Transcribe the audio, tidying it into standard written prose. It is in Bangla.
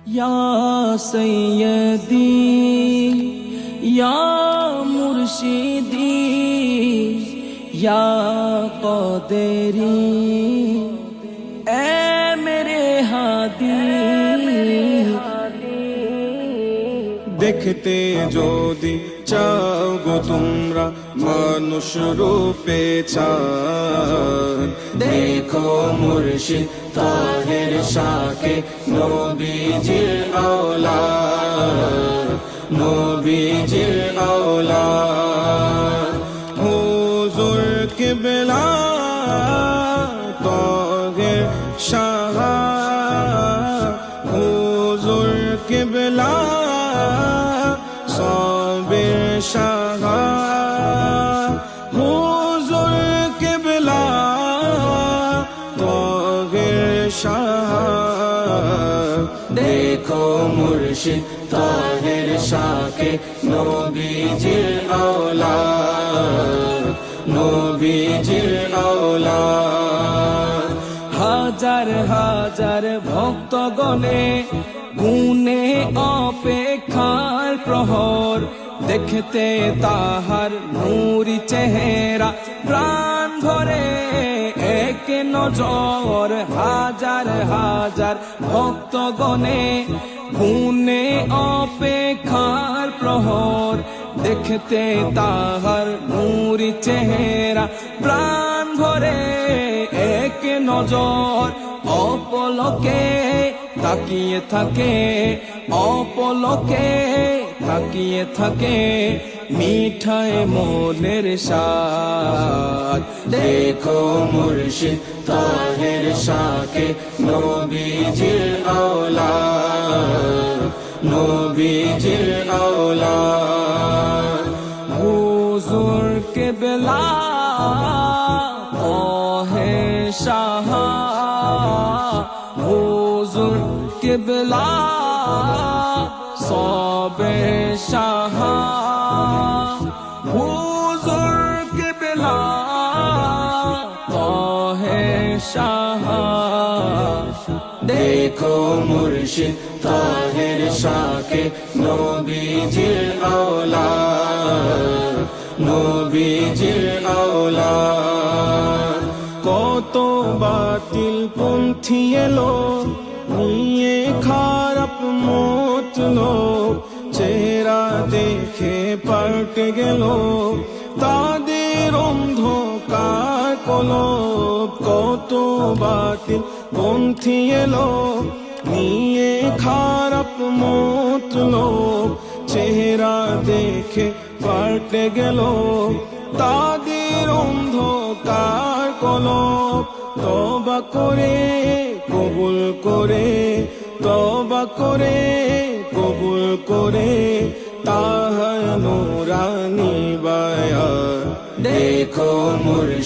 या सैयदी या मुर्शिदी या क़ादिरी ऐ मेरे हादी। দেখতে যদি চাও গো তোমরা মানুষ রূপে চাঁদ, দেখো মুর্শিদ তাহের শাকে নবীজির আওলাদ, নবীজির আওলাদ। হুজুর কিবলা তাহের শাহ, হুজুর কিবলা সাবির শাহ, হুজুর কিবলা তাহের শাহ। দেখো মুর্শিদ তাহের শাকে নবীজির আওলাদ, নবীজির আওলাদ। হাজার হাজার ভক্তগণে গুনে অপেক্ষার প্রহর, দেখতে তাহার নূরি চেহারা প্রাণ ভরে এক নজর। হাজার হাজার ভক্তগণে গুনে অপেক্ষার প্রহর, দেখতে তাহার নূরি চেহারা প্রাণ ভরে এক নজর। অপলকে তাকিয়ে থাকে, অপলকে তাকিয়ে থাকে মিঠায় মনের স্বাদ। দেখো মুর্শিদ তাহের শাকে নবীজির আওলাদ, নবীজির আওলাদ। হুজুর কিবলা তাহের শাহ, হুজুর কিবলা সাবির শাহ, হুজুর কিবলা তাহের শাহ। দেখো মুর্শিদ তাহের শাকে নবীজির আওলাদ, নবীজির আওলাদ। কত বাতিল পন্থী এলো নিয়ে খারাপ মতলব, চেহারা দেখে পাল্টে গেল তাদের অন্ধকার কলব। কত বাতিল পন্থী এলো নিয়ে খারাপ মতলব, চেহারা দেখে পাল্টে গেল তাদের অন্ধকার কলব। তওবা করে কবুল করে, তওবা করে কবুল করে তাহার নূরানি বায়াত। দেখো মুর্শিদ